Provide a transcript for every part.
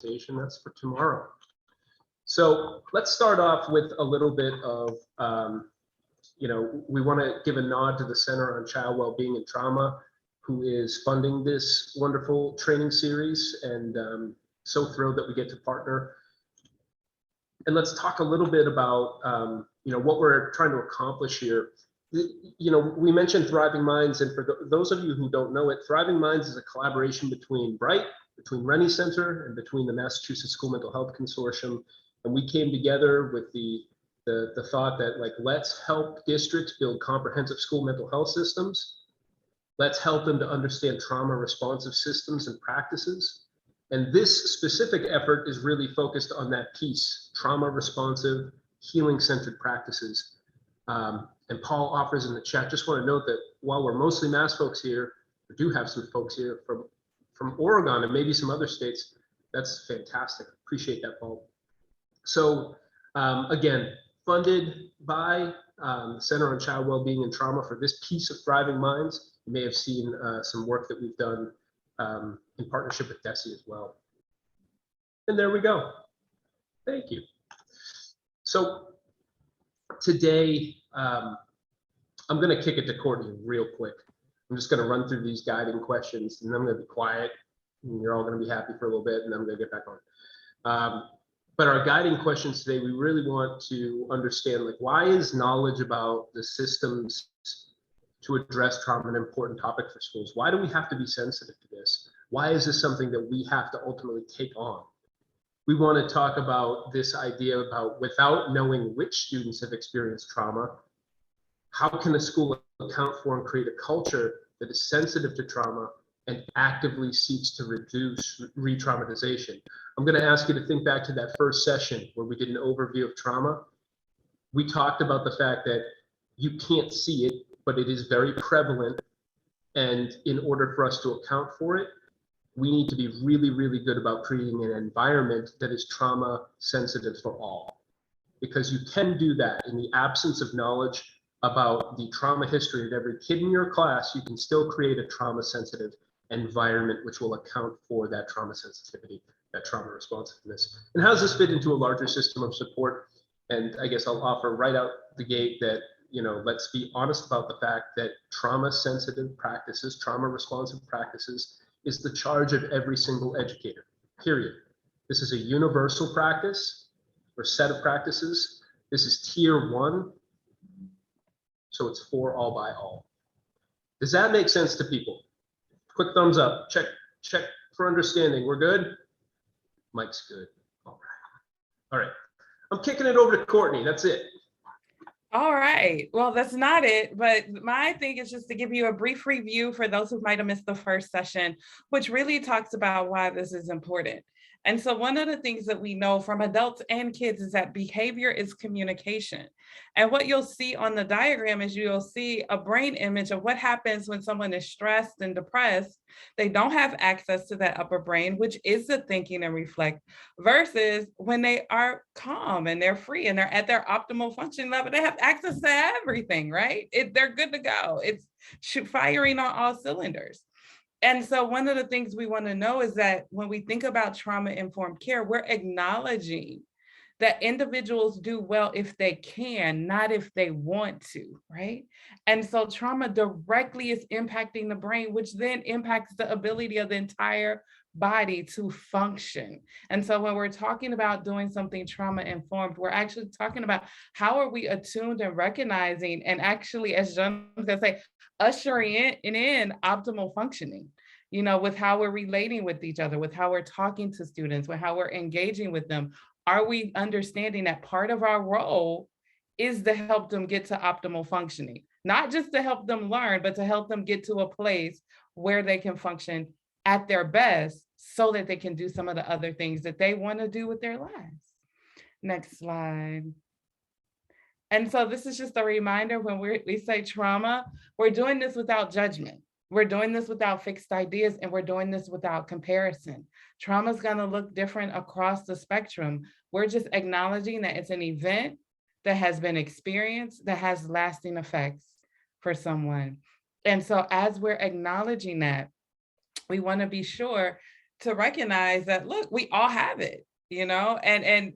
That's for tomorrow. So let's start off with a little bit of, we want to give a nod to the Center on Child Wellbeing and Trauma, who is funding this wonderful training series, and so thrilled that we get to partner. And let's talk a little bit about, what we're trying to accomplish here. We mentioned Thriving Minds, and for those of you who don't know it, Thriving Minds is a collaboration between Bright, between Rennie Center, and between the Massachusetts School Mental Health Consortium. And we came together with the thought that, like, let's help districts build comprehensive school mental health systems. Let's help them to understand trauma responsive systems and practices. And this specific effort is really focused on that piece, trauma responsive, healing centered practices. And Paul offers in the chat, just want to note that while we're mostly Mass folks here, we do have some folks here from Oregon and maybe some other states. That's fantastic. Appreciate that, Paul. So again, funded by Center on Child Wellbeing and Trauma for this piece of Thriving Minds. You may have seen some work that we've done in partnership with DESE as well. And there we go. Thank you. So today, I'm going to kick it to Courtney real quick. I'm just going to run through these guiding questions, and then I'm going to be quiet, and you're all going to be happy for a little bit, and then I'm going to get back on. But our guiding questions today, we really want to understand, like, why is knowledge about the systems to address trauma an important topic for schools? Why do we have to be sensitive to this? Why is this something that we have to ultimately take on? We want to talk about this idea about, without knowing which students have experienced trauma, how can a school account for and create a culture that is sensitive to trauma and actively seeks to reduce re-traumatization? I'm going to ask you to think back to that first session where we did an overview of trauma. We talked about the fact that you can't see it, but it is very prevalent. And in order for us to account for it, we need to be really, really good about creating an environment that is trauma sensitive for all. Because you can do that in the absence of knowledge about the trauma history of every kid in your class. You can still create a trauma sensitive environment which will account for that trauma sensitivity, that trauma responsiveness. And how does this fit into a larger system of support? And I guess I'll offer right out the gate that, let's be honest about the fact that trauma sensitive practices, trauma responsive practices, is the charge of every single educator, period. This is a universal practice or set of practices. This is tier 1. So it's for all by all. Does that make sense to people? Quick thumbs up. Check for understanding. We're good? Mike's good. All right. I'm kicking it over to Courtney. That's it. All right. Well, that's not it, but my thing is just to give you a brief review for those who might have missed the first session, which really talks about why this is important. And so one of the things that we know from adults and kids is that behavior is communication. And what you'll see on the diagram is you'll see a brain image of what happens when someone is stressed and depressed. They don't have access to that upper brain, which is the thinking and reflect, versus when they are calm and they're free and they're at their optimal functioning level, they have access to everything, right? They're good to go. It's firing on all cylinders. And so one of the things we want to know is that when we think about trauma-informed care, we're acknowledging that individuals do well if they can, not if they want to, right? And so trauma directly is impacting the brain, which then impacts the ability of the entire body to function. And so when we're talking about doing something trauma-informed, we're actually talking about how are we attuned and recognizing and actually, as John was gonna say, ushering in optimal functioning, with how we're relating with each other, with how we're talking to students, with how we're engaging with them. Are we understanding that part of our role is to help them get to optimal functioning, not just to help them learn, but to help them get to a place where they can function at their best so that they can do some of the other things that they want to do with their lives. Next slide. And so this is just a reminder when we say trauma, we're doing this without judgment. We're doing this without fixed ideas, and we're doing this without comparison. Trauma is going to look different across the spectrum. We're just acknowledging that it's an event that has been experienced that has lasting effects for someone. And so as we're acknowledging that, we want to be sure to recognize that, look, we all have it, you know, and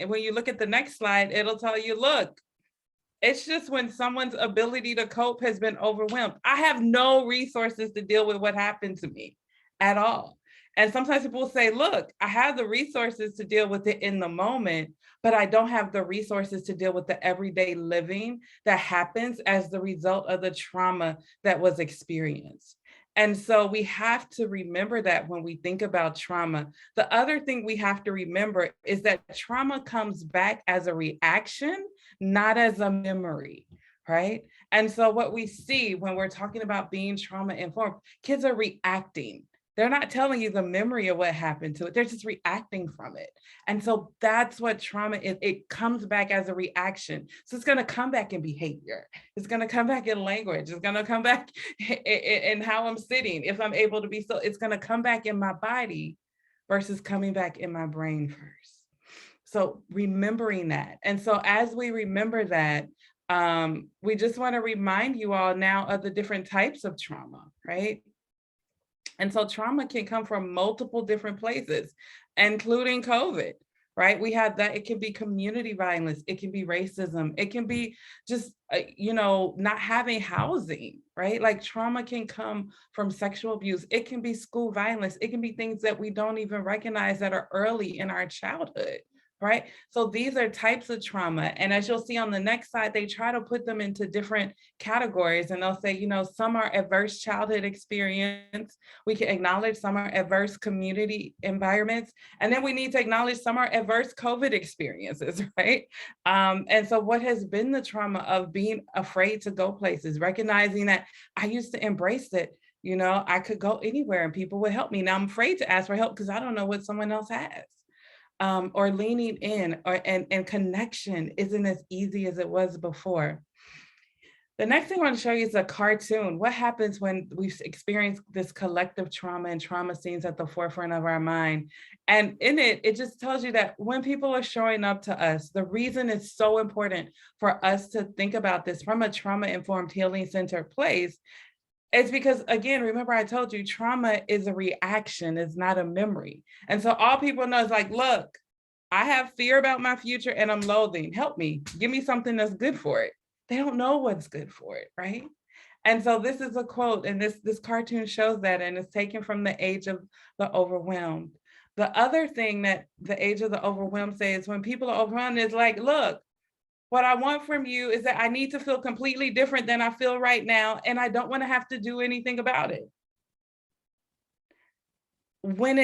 when you look at the next slide, it'll tell you, look, it's just when someone's ability to cope has been overwhelmed. I have no resources to deal with what happened to me at all. And sometimes people will say, look, I have the resources to deal with it in the moment, but I don't have the resources to deal with the everyday living that happens as the result of the trauma that was experienced. And so we have to remember that when we think about trauma. The other thing we have to remember is that trauma comes back as a reaction, not as a memory, right? And so what we see when we're talking about being trauma informed, kids are reacting. They're not telling you the memory of what happened to it. They're just reacting from it. And so that's what trauma is. It comes back as a reaction. So it's going to come back in behavior. It's going to come back in language. It's going to come back in how I'm sitting. If I'm able to be still, it's going to come back in my body versus coming back in my brain first. So remembering that. And so as we remember that, we just want to remind you all now of the different types of trauma, right? And so trauma can come from multiple different places, including COVID, right? We had that. It can be community violence. It can be racism. It can be just, not having housing, right? Like trauma can come from sexual abuse. It can be school violence. It can be things that we don't even recognize that are early in our childhood. Right? So these are types of trauma. And as you'll see on the next slide, they try to put them into different categories. And they'll say, some are adverse childhood experience. We can acknowledge some are adverse community environments. And then we need to acknowledge some are adverse COVID experiences, right? And so what has been the trauma of being afraid to go places, recognizing that I used to embrace it. I could go anywhere and people would help me. Now I'm afraid to ask for help because I don't know what someone else has. Or leaning in and connection isn't as easy as it was before. The next thing I want to show you is a cartoon. What happens when we've experienced this collective trauma and trauma scenes at the forefront of our mind? And in it, it just tells you that when people are showing up to us, the reason it's so important for us to think about this from a trauma-informed healing center place. It's because, again, remember I told you trauma is a reaction, it's not a memory. And so all people know is like, look, I have fear about my future and I'm loathing. Help me, give me something that's good for it. They don't know what's good for it, right? And so this is a quote, and this cartoon shows that, and it's taken from The Age of the Overwhelmed. The other thing that The Age of the Overwhelmed says, when people are overwhelmed, is like, look, what I want from you is that I need to feel completely different than I feel right now, and I don't want to have to do anything about it. When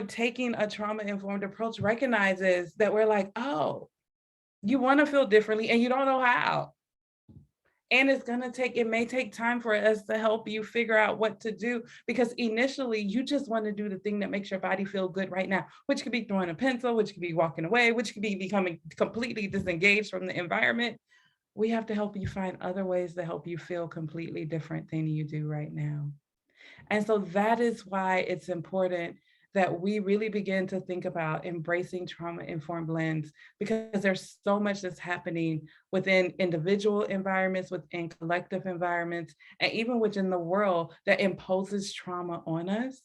taking a trauma-informed approach recognizes that we're like, oh, you want to feel differently and you don't know how. And it may take time for us to help you figure out what to do, because initially you just want to do the thing that makes your body feel good right now, which could be throwing a pencil, which could be walking away, which could be becoming completely disengaged from the environment. We have to help you find other ways to help you feel completely different than you do right now. And so that is why it's important that we really begin to think about embracing trauma-informed lens, because there's so much that's happening within individual environments, within collective environments, and even within the world that imposes trauma on us.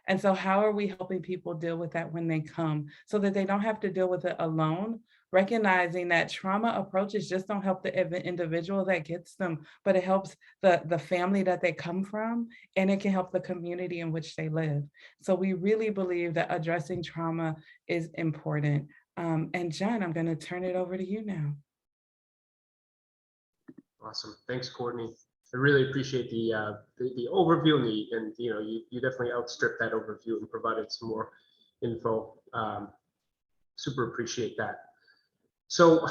And so how are we helping people deal with that when they come, so that they don't have to deal with it alone, recognizing that trauma approaches just don't help the individual that gets them, but it helps the family that they come from, and it can help the community in which they live. So we really believe that addressing trauma is important. And John, I'm going to turn it over to you now. Awesome. Thanks, Courtney. I really appreciate the overview and you definitely outstripped that overview and provided some more info. Super appreciate that. So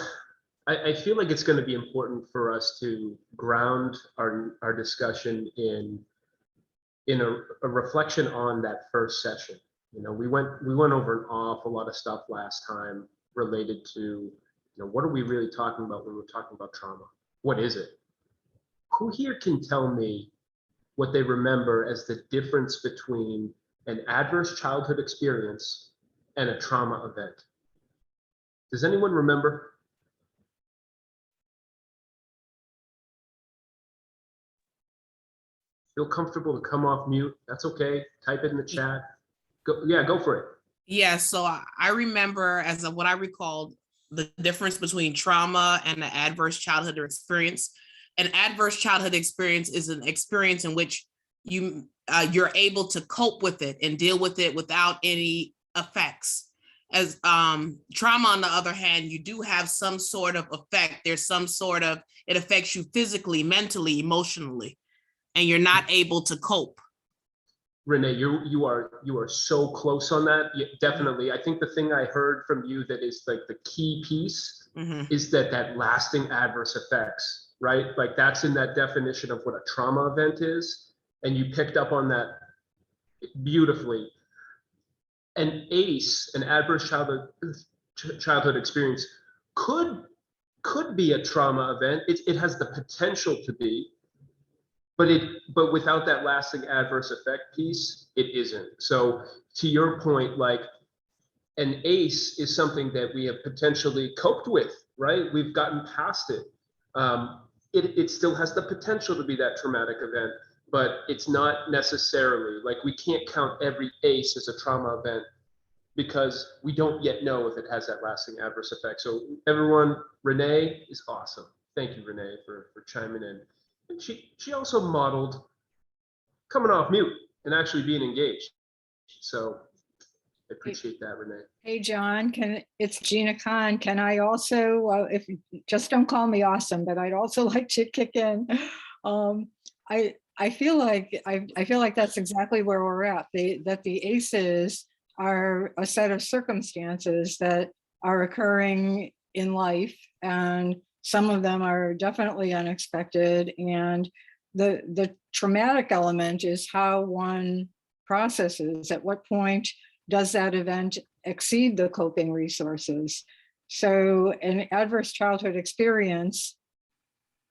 I feel like it's going to be important for us to ground our discussion in a reflection on that first session. We went over an awful lot of stuff last time related to, what are we really talking about when we're talking about trauma? What is it? Who here can tell me what they remember as the difference between an adverse childhood experience and a trauma event? Does anyone remember? Feel comfortable to come off mute. That's okay. Type it in the chat. Go for it. Yeah, so I remember as of what I recalled, the difference between trauma and the adverse childhood experience. An adverse childhood experience is an experience in which you're able to cope with it and deal with it without any effects. As trauma, on the other hand, you do have some sort of effect. There's some sort of, it affects you physically, mentally, emotionally, and you're not able to cope. Renee, you are so close on that. Yeah, definitely. I think the thing I heard from you that is like the key piece is that lasting adverse effects, right? Like that's in that definition of what a trauma event is. And you picked up on that beautifully. An ACE, an adverse childhood experience, could be a trauma event. It has the potential to be, but without that lasting adverse effect piece, it isn't. So to your point, like an ACE is something that we have potentially coped with, right? We've gotten past it. It still has the potential to be that traumatic event, but it's not necessarily, like we can't count every ACE as a trauma event because we don't yet know if it has that lasting adverse effect. So everyone, Renee is awesome. Thank you, Renee, for chiming in. And she also modeled coming off mute and actually being engaged. So I appreciate that, Renee. Hey, John, it's Gina Khan. Can I also, if just don't call me awesome, but I'd also like to kick in. I feel like that's exactly where we're at. That the ACEs are a set of circumstances that are occurring in life, and some of them are definitely unexpected. And the traumatic element is how one processes. At what point does that event exceed the coping resources? So an adverse childhood experience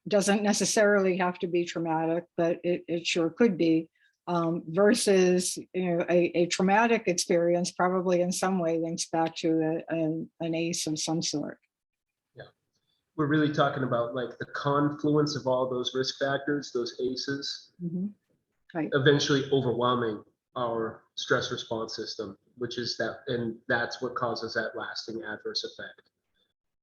doesn't necessarily have to be traumatic, but it sure could be, versus a traumatic experience probably in some way links back to an ACE of some sort. Yeah, we're really talking about like the confluence of all those risk factors, those ACEs, Right. eventually overwhelming our stress response system, which is that, and that's what causes that lasting adverse effect.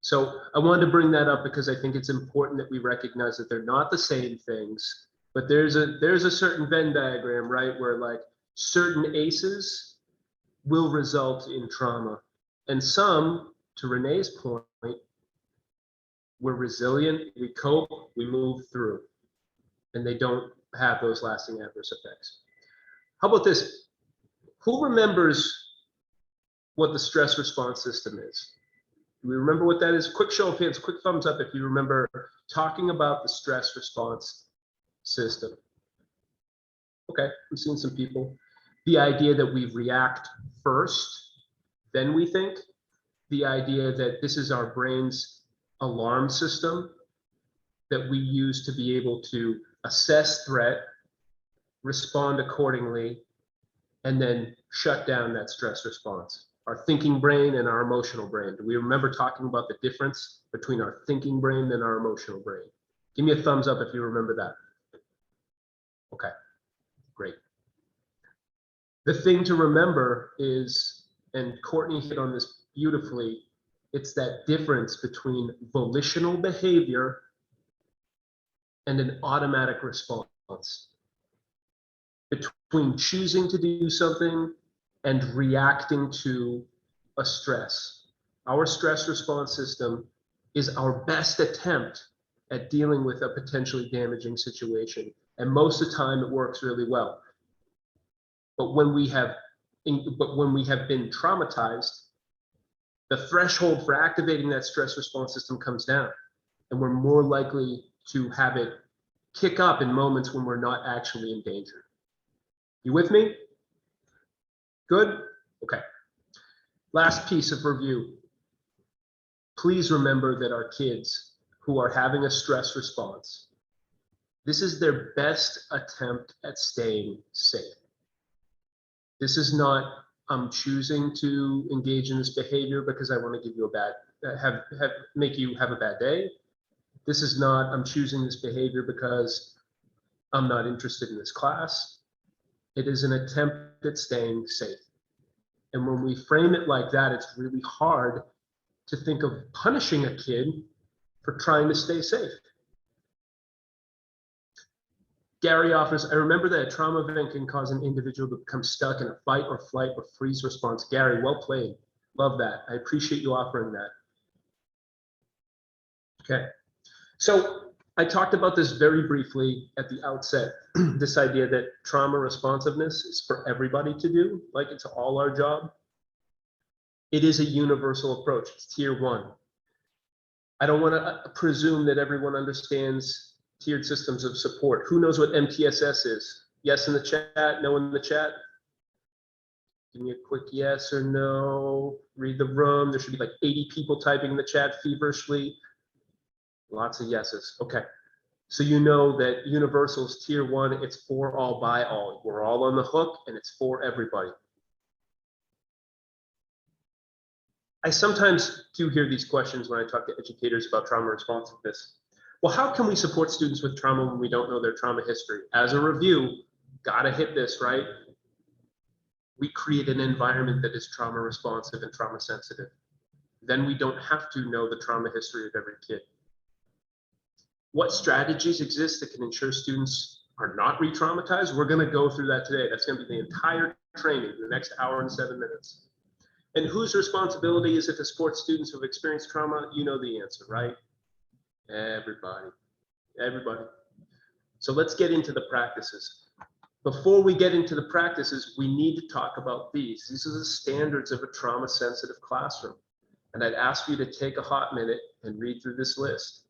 So I wanted to bring that up because I think it's important that we recognize that they're not the same things, but there's a certain Venn diagram, right, where like certain ACEs will result in trauma, and some, to Renee's point, we're resilient, we cope, we move through, and they don't have those lasting adverse effects. How about this? Who remembers what the stress response system is? Do we remember what that is? Quick show of hands, quick thumbs up if you remember talking about the stress response system. Okay, I'm seeing some people. The idea that we react first, then we think. The idea that this is our brain's alarm system that we use to be able to assess threat, respond accordingly, and then shut down that stress response. Our thinking brain and our emotional brain. Do we remember talking about the difference between our thinking brain and our emotional brain? Give me a thumbs up if you remember that. Okay, great. The thing to remember is, and Courtney hit on this beautifully, it's that difference between volitional behavior and an automatic response. Between choosing to do something and reacting to a stress. Our stress response system is our best attempt at dealing with a potentially damaging situation. And most of the time it works really well. But when we have been traumatized, the threshold for activating that stress response system comes down, and we're more likely to have it kick up in moments when we're not actually in danger. You with me? Good? Okay. Last piece of review. Please remember that our kids who are having a stress response, this is their best attempt at staying safe. This is not, I'm choosing to engage in this behavior because I want to give you a bad, make you have a bad day. This is not, I'm choosing this behavior because I'm not interested in this class. It is an attempt at staying safe. And when we frame it like that, it's really hard to think of punishing a kid for trying to stay safe. Gary offers, I remember that a trauma event can cause an individual to become stuck in a fight or flight or freeze response. Gary, well played. Love that. I appreciate you offering that. Okay. So I talked about this very briefly at the outset, this idea that trauma responsiveness is for everybody to do, like it's all our job. It is a universal approach. It's tier one. I don't want to presume that everyone understands tiered systems of support. Who knows what MTSS is? Yes in the chat, no in the chat? Give me a quick yes or no. Read the room. There should be like 80 people typing in the chat feverishly. Lots of yeses. Okay. So you know that universals tier one, it's for all by all. We're all on the hook and it's for everybody. I sometimes do hear these questions when I talk to educators about trauma responsiveness. Well, how can we support students with trauma when we don't know their trauma history? As a review, gotta hit this, right? We create an environment that is trauma responsive and trauma sensitive. Then we don't have to know the trauma history of every kid. What strategies exist that can ensure students are not re-traumatized? We're gonna go through that today. That's gonna be the entire training in the next hour and 7 minutes. And whose responsibility is it to support students who have experienced trauma? You know the answer, right? Everybody, everybody. So let's get into the practices. Before we get into the practices, we need to talk about these. These are the standards of a trauma-sensitive classroom. And I'd ask you to take a hot minute and read through this list.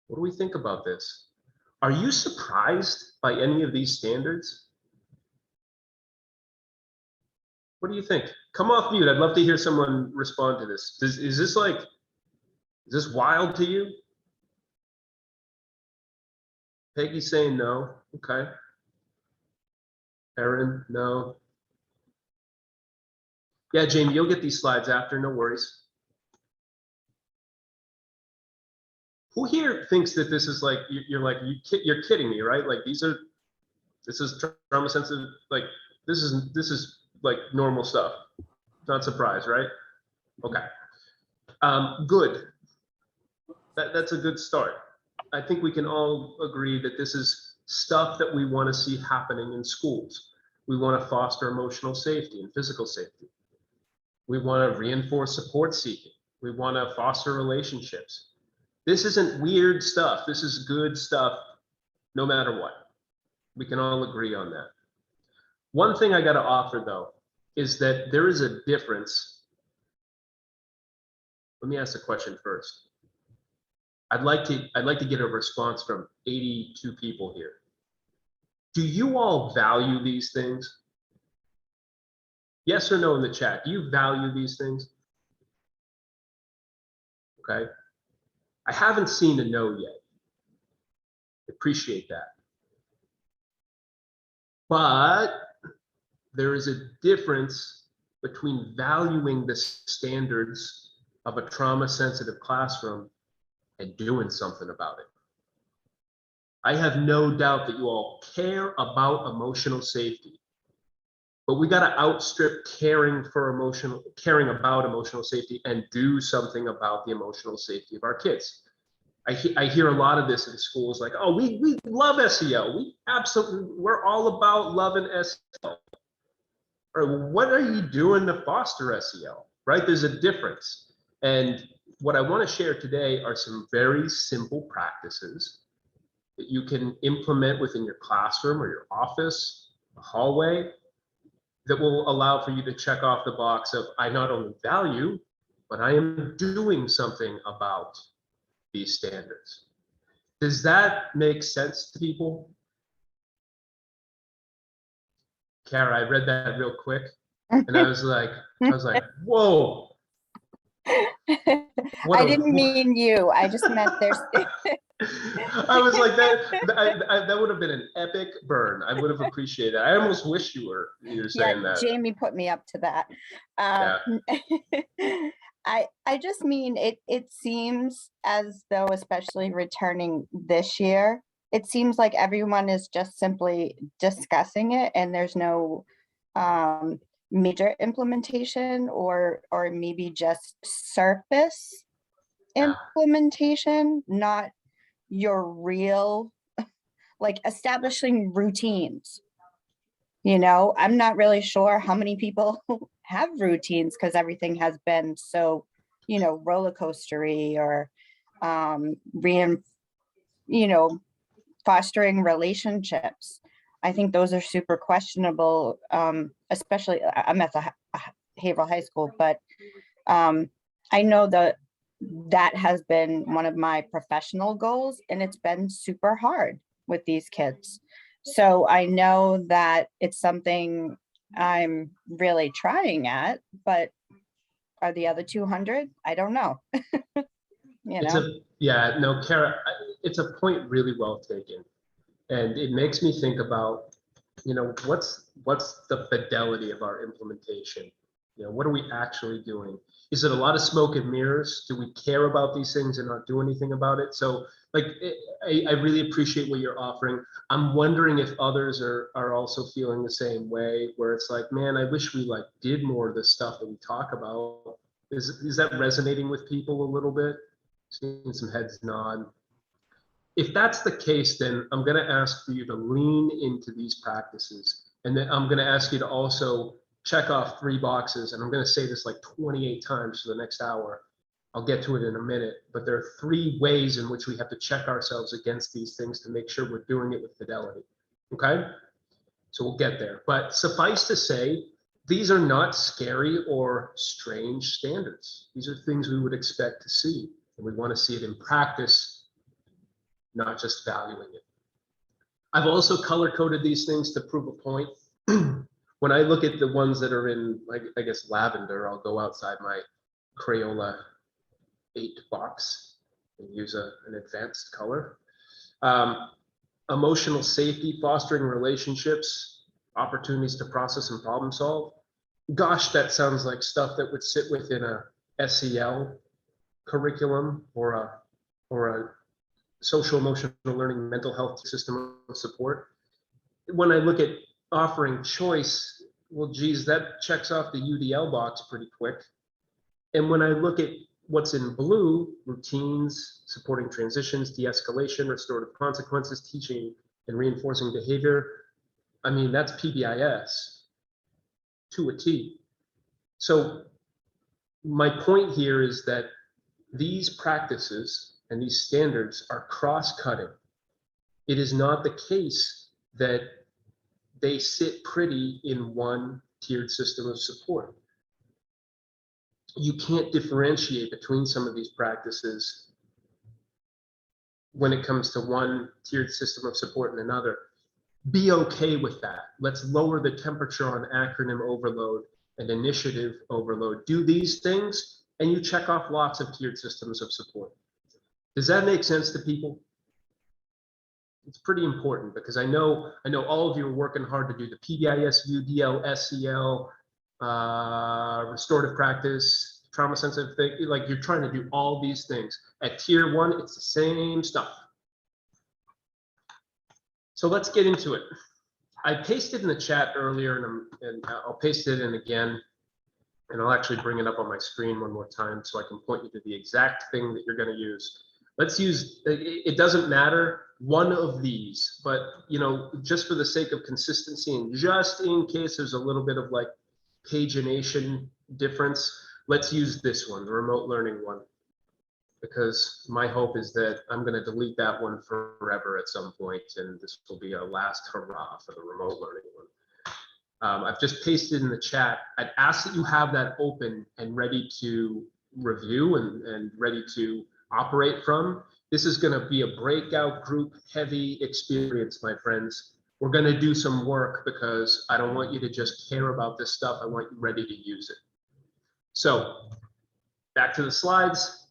What do we think about this? Are you surprised by any of these standards? What do you think? Come off mute. I'd love to hear someone respond to this. Is this wild to you? Peggy's saying no. Okay. Erin, no. Yeah, Jamie, you'll get these slides after. No worries. Who here thinks that this is like, you're kidding me, right? Like this is trauma sensitive. Like this is like normal stuff. Not surprised, right? Okay. Good. That's a good start. I think we can all agree that this is stuff that we want to see happening in schools. We want to foster emotional safety and physical safety. We want to reinforce support seeking. We want to foster relationships. This isn't weird stuff. This is good stuff, no matter what. We can all agree on that. One thing I got to offer, though, is that there is a difference. Let me ask the question first. I'd like to get a response from 82 people here. Do you all value these things? Yes or no in the chat. Do you value these things? Okay. I haven't seen a no yet. Appreciate that. But there is a difference between valuing the standards of a trauma-sensitive classroom and doing something about it. I have no doubt that you all care about emotional safety, but we got to outstrip caring about emotional safety and do something about the emotional safety of our kids. I hear a lot of this in schools, like, oh, we love SEL. We're all about loving SEL. Or what are you doing to foster SEL, right? There's a difference. And what I want to share today are some very simple practices that you can implement within your classroom or your office, the hallway, that will allow for you to check off the box of, I not only value, but I am doing something about these standards. Does that make sense to people? Kara, I read that real quick and I was like, whoa. I didn't mean you. I just meant there's. I was like, that would have been an epic burn. I would have appreciated it. I almost wish you were saying that. Jamie put me up to that. I just mean it seems as though, especially returning this year, it seems like everyone is just simply discussing it and there's no major implementation or maybe just surface implementation, not your real, like establishing routines. You know, I'm not really sure how many people have routines because everything has been so, you know, roller coastery or you know, fostering relationships. I think those are super questionable, especially I'm at the Haverhill High School, but I know that has been one of my professional goals and it's been super hard with these kids. So I know that it's something I'm really trying at, but are the other 200? I don't know. You know? Yeah, no, Kara, it's a point really well taken. And it makes me think about, you know, what's the fidelity of our implementation? You know, what are we actually doing? Is it a lot of smoke and mirrors? Do we care about these things and not do anything about it? So like, I really appreciate what you're offering. I'm wondering if others are also feeling the same way, where it's like, man, I wish we like did more of the stuff that we talk about. Is that resonating with people a little bit? Seeing some heads nod. If that's the case, then I'm going to ask for you to lean into these practices. And then I'm going to ask you to also check off 3 boxes. And I'm going to say this like 28 times for the next hour. I'll get to it in a minute. But there are 3 ways in which we have to check ourselves against these things to make sure we're doing it with fidelity. Okay? So we'll get there. But suffice to say, these are not scary or strange standards. These are things we would expect to see. And we want to see it in practice, not just valuing it. I've also color coded these things to prove a point. When I look at the ones that are in, like, I guess, lavender, I'll go outside my Crayola 8 box and use an advanced color. Emotional safety, fostering relationships, opportunities to process and problem solve. Gosh, that sounds like stuff that would sit within a SEL curriculum or a social emotional learning mental health system of support. When I look at offering choice, well, geez, that checks off the UDL box pretty quick. And when I look at what's in blue, routines, supporting transitions, de-escalation, restorative consequences, teaching and reinforcing behavior, I mean, that's PBIS to a T. So my point here is that these practices and these standards are cross-cutting. It is not the case that they sit pretty in one tiered system of support. You can't differentiate between some of these practices when it comes to one tiered system of support and another. Be okay with that. Let's lower the temperature on acronym overload and initiative overload. Do these things and you check off lots of tiered systems of support. Does that make sense to people? It's pretty important because I know all of you are working hard to do the PBIS, UDL, SEL, restorative practice, trauma sensitive thing. Like you're trying to do all these things. At tier 1, it's the same stuff. So let's get into it. I pasted in the chat earlier and I'll paste it in again. And I'll actually bring it up on my screen one more time so I can point you to the exact thing that you're going to use. Let's use, it doesn't matter, one of these, but you know, just for the sake of consistency and just in case there's a little bit of like pagination difference, let's use this one, the remote learning one, because my hope is that I'm going to delete that one forever at some point, and this will be a last hurrah for the remote learning one. I've just pasted in the chat. I'd ask that you have that open and ready to review and ready to operate from. This is going to be a breakout group heavy experience, my friends. We're going to do some work because I don't want you to just care about this stuff. I want you ready to use it. So back to the slides.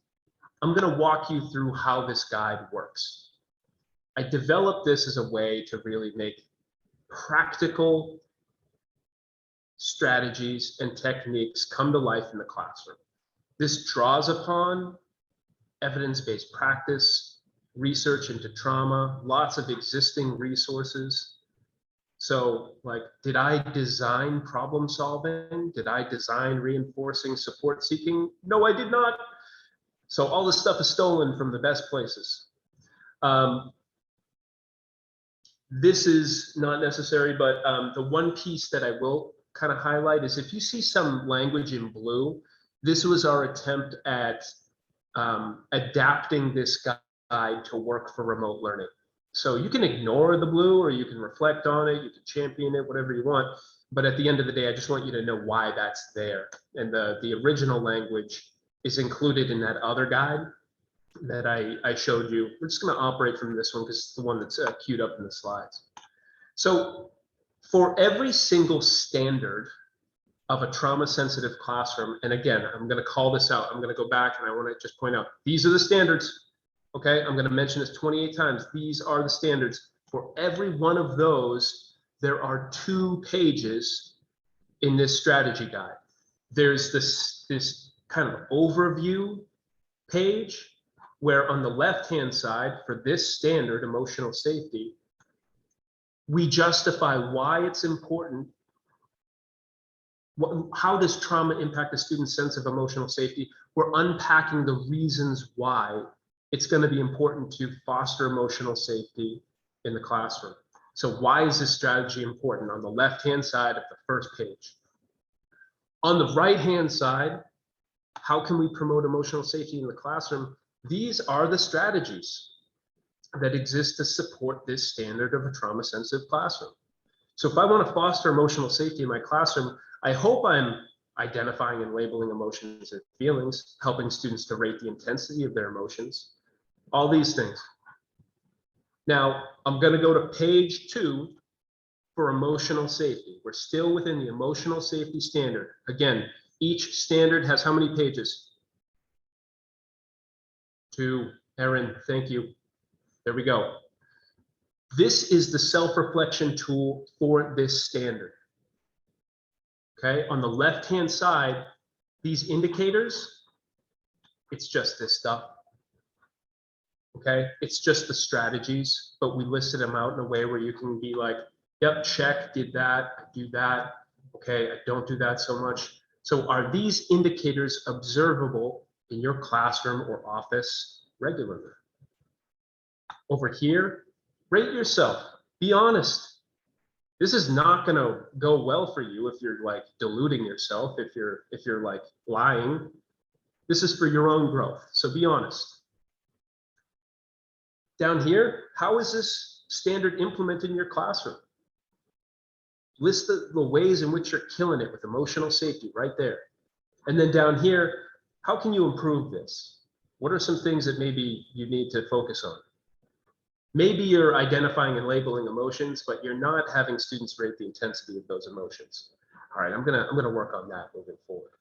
I'm going to walk you through how this guide works. I developed this as a way to really make practical strategies and techniques come to life in the classroom. This draws upon evidence-based practice, research into trauma, lots of existing resources. So like, did I design problem solving? Did I design reinforcing support seeking? No, I did not. So all this stuff is stolen from the best places. This is not necessary, but the one piece that I will kind of highlight is if you see some language in blue, this was our attempt at adapting this guide to work for remote learning. So you can ignore the blue or you can reflect on it, you can champion it, whatever you want. But at the end of the day, I just want you to know why that's there. And the original language is included in that other guide that I showed you. We're just going to operate from this one because it's the one that's queued up in the slides. So for every single standard of a trauma-sensitive classroom, and again, I'm going to call this out. I'm going to go back and I want to just point out, these are the standards. Okay, I'm going to mention this 28 times. These are the standards. For every one of those, there are 2 pages in this strategy guide. There's this kind of overview page where on the left-hand side for this standard, emotional safety, we justify why it's important. How does trauma impact a student's sense of emotional safety? We're unpacking the reasons why it's going to be important to foster emotional safety in the classroom. So why is this strategy important? On the left-hand side of the first page. On the right-hand side, how can we promote emotional safety in the classroom? These are the strategies that exist to support this standard of a trauma-sensitive classroom. So if I want to foster emotional safety in my classroom, I hope I'm identifying and labeling emotions and feelings, helping students to rate the intensity of their emotions, all these things. Now, I'm going to go to page 2 for emotional safety. We're still within the emotional safety standard. Again, each standard has how many pages? 2. Erin, thank you. There we go. This is the self-reflection tool for this standard. Okay, on the left-hand side, these indicators, it's just this stuff. Okay, it's just the strategies, but we listed them out in a way where you can be like, yep, check, did that, I do that. Okay, I don't do that so much. So are these indicators observable in your classroom or office regularly? Over here, rate yourself, be honest. This is not going to go well for you if you're like deluding yourself, if you're like lying. This is for your own growth, so be honest. Down here, how is this standard implemented in your classroom? List the ways in which you're killing it with emotional safety right there. And then down here, how can you improve this? What are some things that maybe you need to focus on? Maybe you're identifying and labeling emotions, but you're not having students rate the intensity of those emotions. All right, I'm gonna work on that moving forward.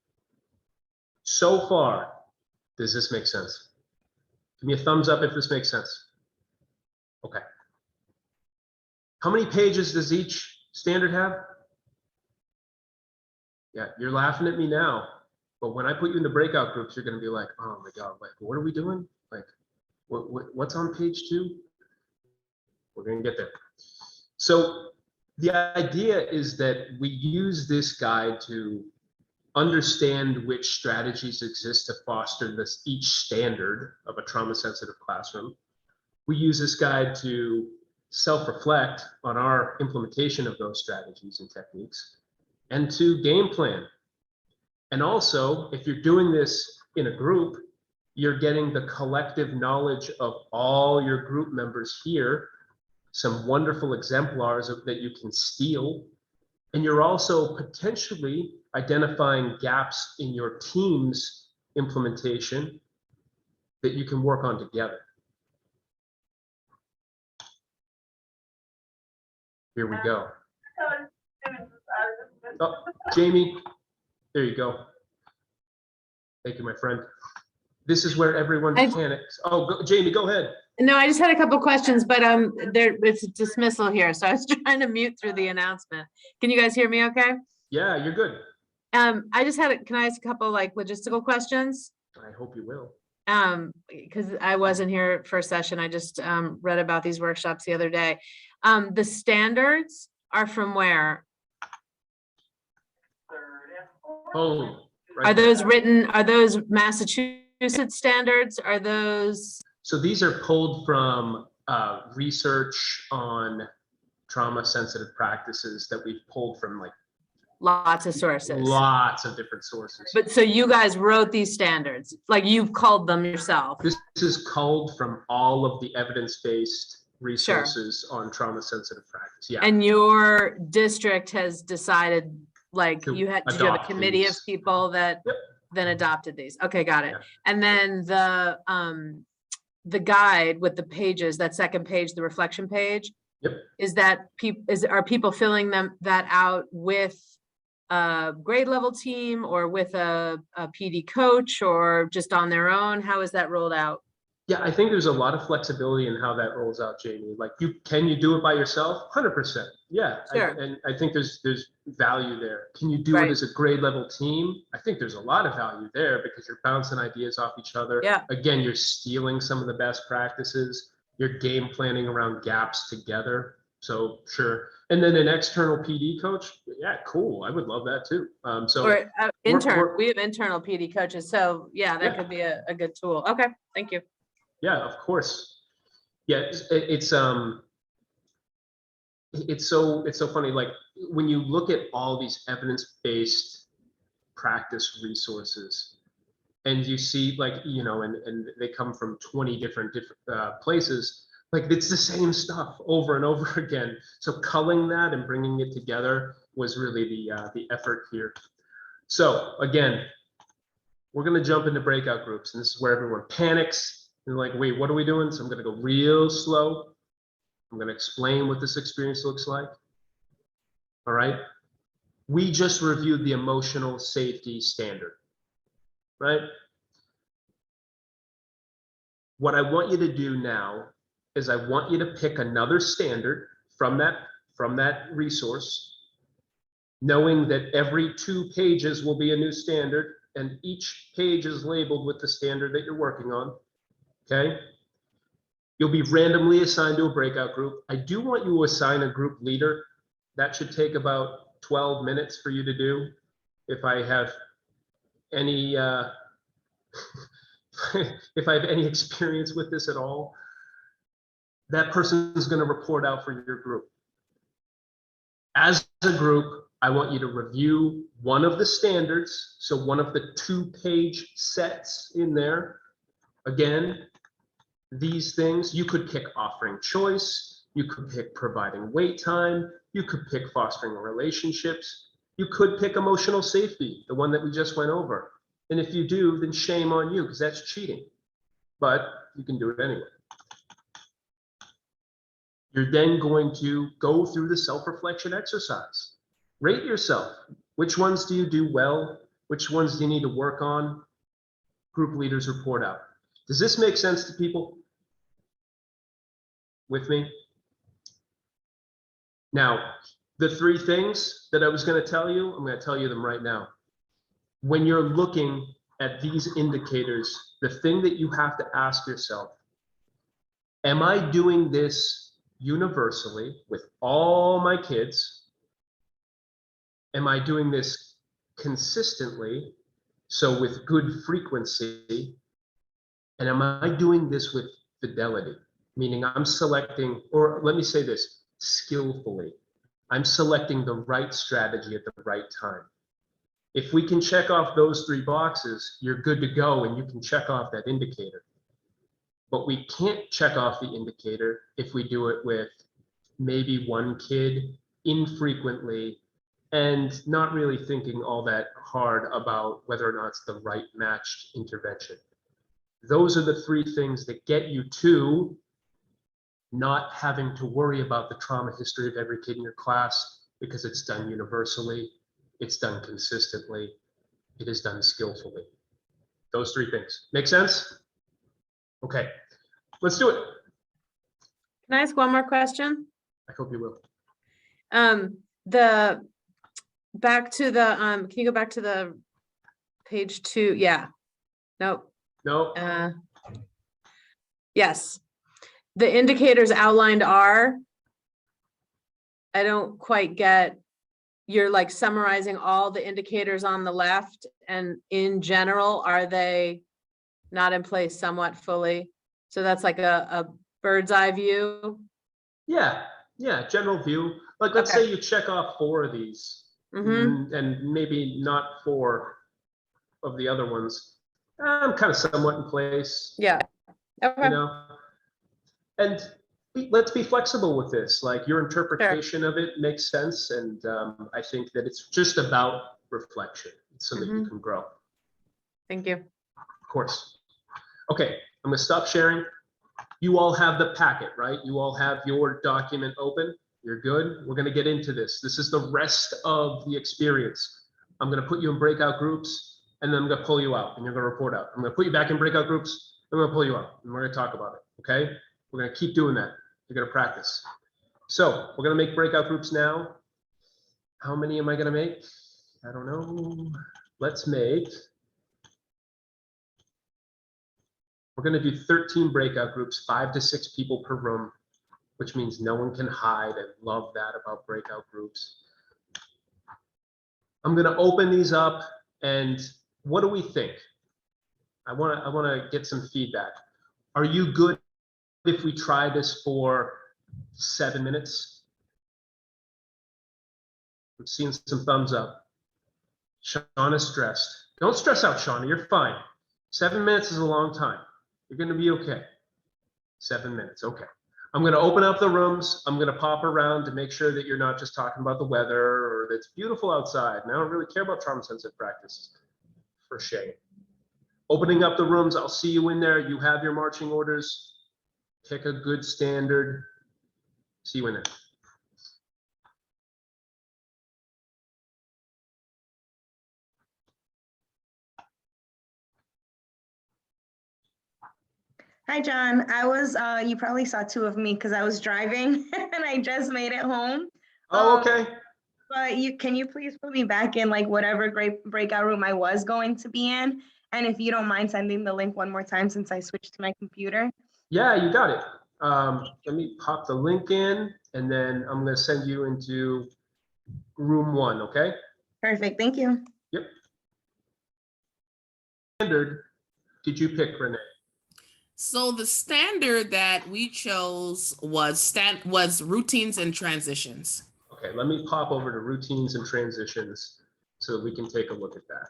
So far, does this make sense? Give me a thumbs up if this makes sense. Okay. How many pages does each standard have? Yeah, you're laughing at me now, but when I put you in the breakout groups, you're gonna be like, oh my God, like, what are we doing? Like, what's on page 2? We're going to get there. So the idea is that we use this guide to understand which strategies exist to foster this each standard of a trauma-sensitive classroom. We use this guide to self-reflect on our implementation of those strategies and techniques and to game plan. And also, if you're doing this in a group, you're getting the collective knowledge of all your group members here, some wonderful exemplars that you can steal. And you're also potentially identifying gaps in your team's implementation that you can work on together. Here we go. Oh, Jamie, there you go. Thank you, my friend. This is where everyone panics. Oh, Jamie, go ahead. No, I just had a couple questions, but it's dismissal here, so I was trying to mute through the announcement. Can you guys hear me okay? Yeah, you're good. I just can I ask a couple like logistical questions? I hope you will. because I wasn't here first session, I just read about these workshops the other day. The standards are from where? Oh, right Are there. those written, are those Massachusetts standards? Are those, So these are pulled from research on trauma sensitive practices that we've pulled from like lots of sources? lots of different sources. But so you guys wrote these standards, like you've called them yourself? This is culled from all of the evidence-based resources on trauma sensitive practice. Yeah. And your district has decided, like, To you had, did you have a adopt committee of these. people that Yep. then adopted these? Okay, got it. Yeah. And then the guide with the pages, that second page, the reflection page. Yep. Is that are people filling that out with a grade level team or with a PD coach or just on their own? How is that rolled out? Yeah, I think there's a lot of flexibility in how that rolls out, Jamie. Like can you do it by yourself? 100%. Yeah. Sure. And I think there's value there. Can you do Right. it as a grade level team? I think there's a lot of value there because you're bouncing ideas off each other. Yeah. Again, you're stealing some of the best practices. You're game planning around gaps together. So sure. And then an external PD coach. Yeah, cool. I would love that too. So Or intern, we're- we have internal PD coaches, so yeah, that Yeah. could be a good tool. Okay, thank you. yeah, of course. Yeah, it's so funny. Like when you look at all these evidence-based practice resources, and you see like and they come from 20 different places. Like it's the same stuff over and over again. So culling that and bringing it together was really the effort here. So again, we're gonna jump into breakout groups, and this is where everyone panics. They're like, wait, what are we doing? So I'm gonna go real slow. I'm gonna explain what this experience looks like. All right. We just reviewed the emotional safety standard, right? What I want you to do now is I want you to pick another standard from that resource, knowing that every 2 pages will be a new standard and each page is labeled with the standard that you're working on. Okay. You'll be randomly assigned to a breakout group. I do want you to assign a group leader. That should take about 12 minutes for you to do. If I have any, if I have any experience with this at all, that person is going to report out for your group. As a group, I want you to review one of the standards. So one of the 2-page sets in there. Again, these things, you could pick offering choice, you could pick providing wait time, you could pick fostering relationships, you could pick emotional safety, the one that we just went over. And if you do, then shame on you because that's cheating, but you can do it anyway. You're then going to go through the self-reflection exercise. Rate yourself. Which ones do you do well? Which ones do you need to work on? Group leaders report out. Does this make sense to people? With me? Now, the 3 things that I was going to tell you, I'm going to tell you them right now. When you're looking at these indicators, the thing that you have to ask yourself, am I doing this universally with all my kids? Am I doing this consistently, so with good frequency? And am I doing this with fidelity? Meaning I'm selecting, or let me say this, skillfully. I'm selecting the right strategy at the right time. If we can check off those 3 boxes, you're good to go and you can check off that indicator. But we can't check off the indicator if we do it with maybe 1 kid infrequently and not really thinking all that hard about whether or not it's the right matched intervention. Those are the 3 things that get you to not having to worry about the trauma history of every kid in your class because it's done universally, it's done consistently, it is done skillfully. Those 3 things. Make sense? Okay, let's do it. Can I ask one more question? I hope you will. Back to the, can you go back to the page 2? Yeah. Nope. No, Yes. The indicators outlined are, I don't quite get, you're like summarizing all the indicators on the left, and in general, are they not in place somewhat fully? So that's like a bird's eye view. yeah, general view. Like, let's Okay. say you check off 4 of these Mm-hmm. and maybe not 4 of the other ones. I'm kind of somewhat in place, Yeah. you Okay. know? And let's be flexible with this. Like, your interpretation of it makes sense. And I think that it's just about reflection so that you can grow. Thank you. Of course. Okay, I'm gonna stop sharing. You all have the packet, right? You all have your document open. You're good. We're gonna get into this. This is the rest of the experience. I'm gonna put you in breakout groups, and then I'm gonna pull you out, and you're gonna report out. I'm gonna put you back in breakout groups, I'm gonna pull you out, and we're gonna talk about it, okay? We're gonna keep doing that. You're gonna practice. So we're gonna make breakout groups now. How many am I gonna make? I don't know. Let's make, we're gonna do 13 breakout groups, 5 to 6 people per room, which means no one can hide. I love that about breakout groups. I'm gonna open these up, and what do we think? I wanna get some feedback. Are you good if we try this for 7 minutes? I'm seeing some thumbs up. Shauna is stressed. Don't stress out, Shauna, you're fine. 7 minutes is a long time. You're gonna be okay. 7 minutes, okay. I'm gonna open up the rooms. I'm gonna pop around to make sure that you're not just talking about the weather or that it's beautiful outside. And I don't really care about trauma sensitive practice, for shame. Opening up the rooms, I'll see you in there. You have your marching orders. Pick a good standard. See you in there. Hi, John. You probably saw 2 of me because I was driving and I just made it home. Oh, okay. But can you please put me back in like whatever great breakout room I was going to be in? And if you don't mind sending the link one more time since I switched to my computer. Yeah, you got it. Let me pop the link in, and then I'm gonna send you into room 1, okay? Perfect. Thank you. Yep. Standard, did you pick, Renee? So the standard that we chose was routines and transitions. Okay, let me pop over to routines and transitions so that we can take a look at that.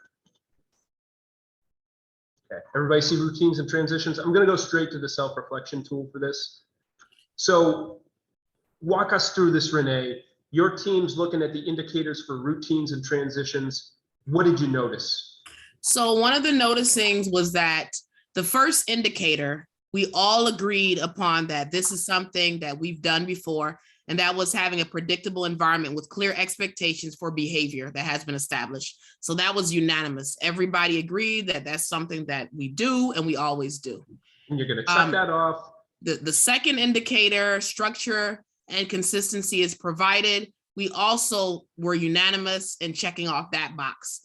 Okay, everybody see routines and transitions? I'm gonna go straight to the self-reflection tool for this. So walk us through this, Renee. Your team's looking at the indicators for routines and transitions. What did you notice? So one of the noticings was that the first indicator, we all agreed upon that this is something that we've done before, and that was having a predictable environment with clear expectations for behavior that has been established. So that was unanimous. Everybody agreed that that's something that we do and we always do. And you're gonna check that off. The second indicator, structure and consistency is provided. We also were unanimous in checking off that box.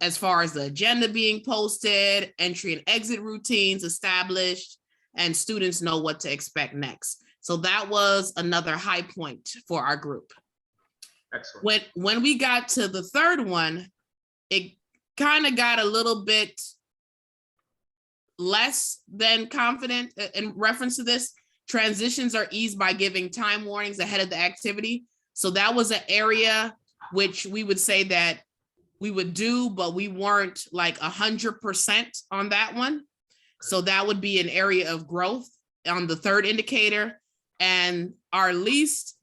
As far as the agenda being posted, entry and exit routines established, and students know what to expect next. So that was another high point for our group. Excellent. When we got to the third one, it kind of got a little bit less than confident in reference to this. Transitions are eased by giving time warnings ahead of the activity. So that was an area which we would say that we would do, but we weren't like 100% on that one. So that would be an area of growth on the third indicator. And our least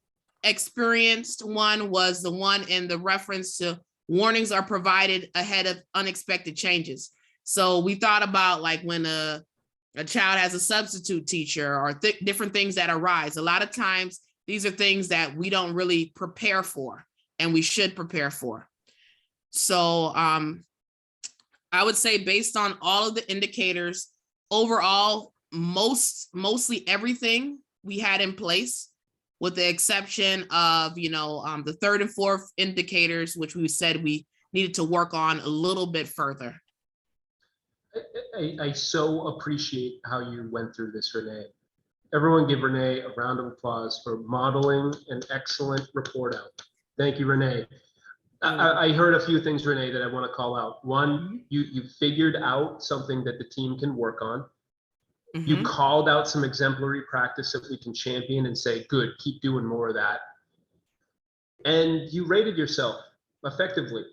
experienced one was the one in the reference to warnings are provided ahead of unexpected changes. So we thought about like when a child has a substitute teacher or different things that arise. A lot of times these are things that we don't really prepare for and we should prepare for. So I would say based on all of the indicators, overall, mostly everything we had in place, with the exception of, the third and fourth indicators, which we said we needed to work on a little bit further. I so appreciate how you went through this, Renee. Everyone give Renee a round of applause for modeling an excellent report out. Thank you, Renee. I heard a few things, Renee, that I want to call out. One, you figured out something that the team can work on. You Mhm. called out some exemplary practice that we can champion and say, good, keep doing more of that. And you rated yourself effectively.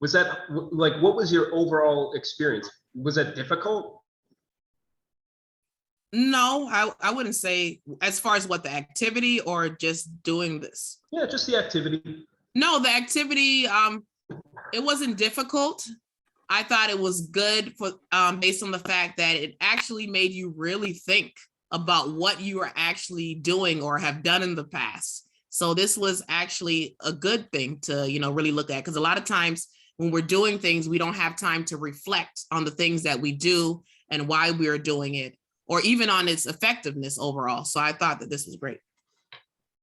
Was that like, what was your overall experience? Was that difficult? No, I wouldn't say as far as what the activity or just doing this. Yeah, just the activity. No, the activity, it wasn't difficult. I thought it was good for, based on the fact that it actually made you really think about what you are actually doing or have done in the past. So this was actually a good thing to, really look at, because a lot of times when we're doing things, we don't have time to reflect on the things that we do and why we are doing it, or even on its effectiveness overall. So I thought that this was great.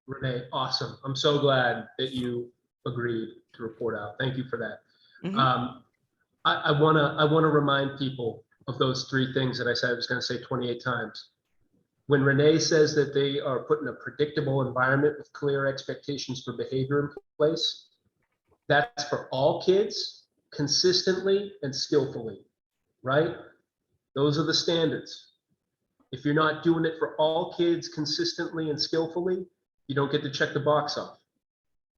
Renee, awesome. I'm so glad that you agreed to report out. Thank you for that. Mhm. I wanna remind people of those three things that I said I was gonna say 28 times. When Renee says that they are put in a predictable environment with clear expectations for behavior in place, that's for all kids, consistently and skillfully, right? Those are the standards. If you're not doing it for all kids consistently and skillfully, you don't get to check the box off.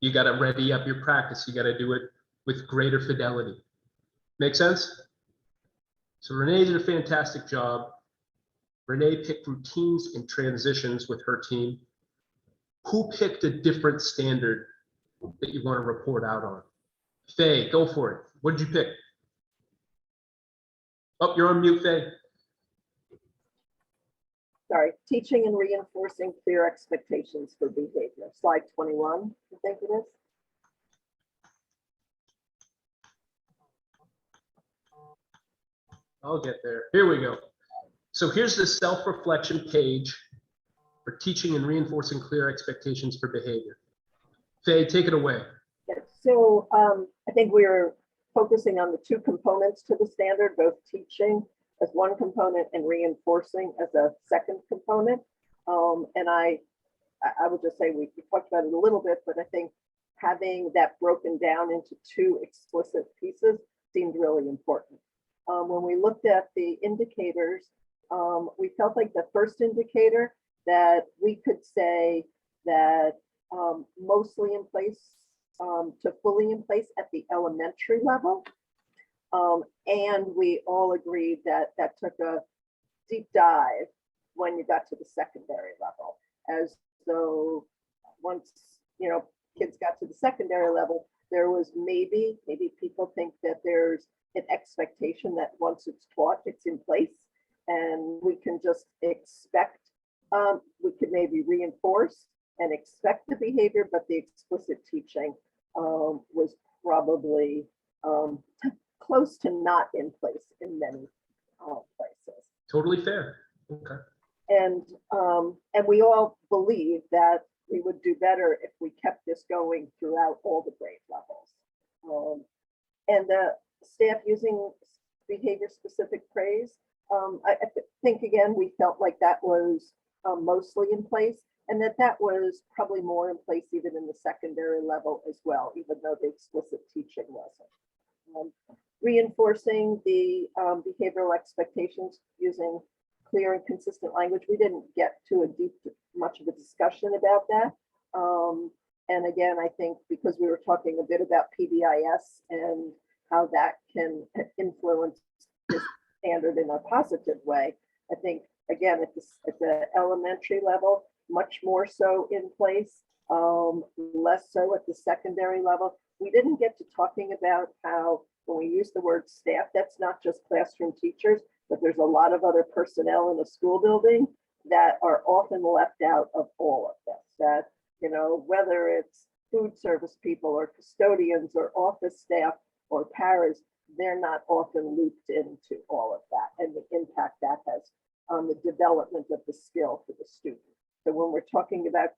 You got to ready up your practice. You got to do it with greater fidelity. Make sense? So Renee did a fantastic job. Renee picked routines and transitions with her team. Who picked a different standard that you want to report out on? Faye, go for it. What did you pick? Oh, you're on mute, Faye. Sorry, teaching and reinforcing clear expectations for behavior. Slide 21, I think it is. I'll get there. Here we go. So here's the self-reflection page for teaching and reinforcing clear expectations for behavior. Faye, take it away. Yeah, so I think we're focusing on the two components to the standard, both teaching as one component and reinforcing as a second component. And I would just say we talked about it a little bit, but I think having that broken down into two explicit pieces seemed really important. When we looked at the indicators, we felt like the first indicator that we could say that mostly in place to fully in place at the elementary level. And we all agreed that that took a deep dive when you got to the secondary level, as though once, kids got to the secondary level, there was maybe people think that there's an expectation that once it's taught, it's in place and we can just expect, we could maybe reinforce and expect the behavior, but the explicit teaching was probably close to not in place in many places. Totally fair. Okay. And we all believe that we would do better if we kept this going throughout all the grade levels. And the staff using behavior specific praise, I think again, we felt like that was mostly in place, and that was probably more in place even in the secondary level as well, even though the explicit teaching wasn't. Reinforcing the behavioral expectations using clear and consistent language. We didn't get to much of a discussion about that. And again, I think because we were talking a bit about PBIS and how that can influence this standard in a positive way, I think again at the elementary level, much more so in place, less so at the secondary level. We didn't get to talking about how when we use the word staff, that's not just classroom teachers, but there's a lot of other personnel in a school building that are often left out of all of this. That, whether it's food service people or custodians or office staff or paras, they're not often looped into all of that and the impact that has on the development of the skill for the student. So when we're talking about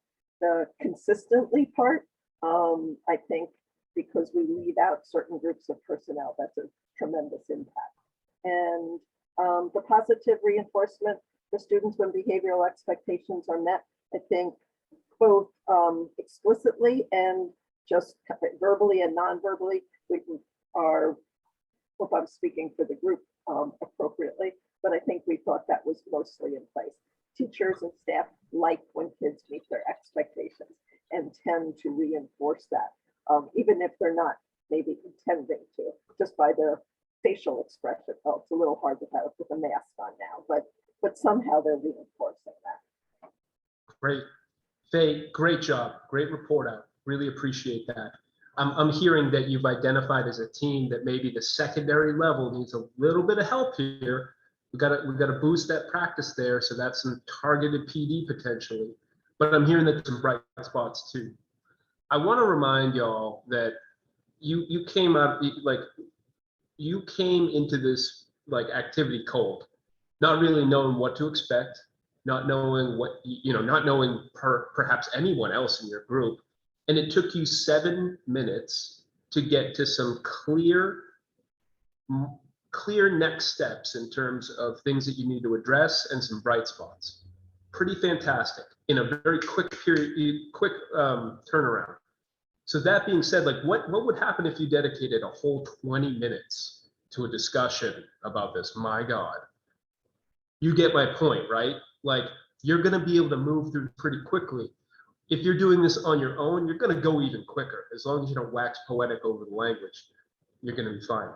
the consistently part, I think because we leave out certain groups of personnel, that's a tremendous impact. And the positive reinforcement for students when behavioral expectations are met, I think both explicitly and just verbally and non-verbally, we are, hope I'm speaking for the group appropriately, but I think we thought that was mostly in place. Teachers and staff like when kids meet their expectations and tend to reinforce that, even if they're not maybe intending to, just by their facial expression. Oh, it's a little hard to have with a mask on now, but somehow they're reinforcing that. Great. Faye, great job. Great report out. Really appreciate that. I'm hearing that you've identified as a team that maybe the secondary level needs a little bit of help here. We gotta boost that practice there. So that's some targeted PD potentially, but I'm hearing that some bright spots too. I want to remind y'all that you came out, like, you came into this like activity cold, not really knowing what to expect, not knowing what, not knowing perhaps anyone else in your group. And it took you 7 minutes to get to some clear next steps in terms of things that you need to address and some bright spots. Pretty fantastic in a very quick turnaround. So that being said, like what would happen if you dedicated a whole 20 minutes to a discussion about this? My God, you get my point, right? Like you're gonna be able to move through pretty quickly. If you're doing this on your own, you're gonna go even quicker. As long as you don't wax poetic over the language, you're gonna be fine.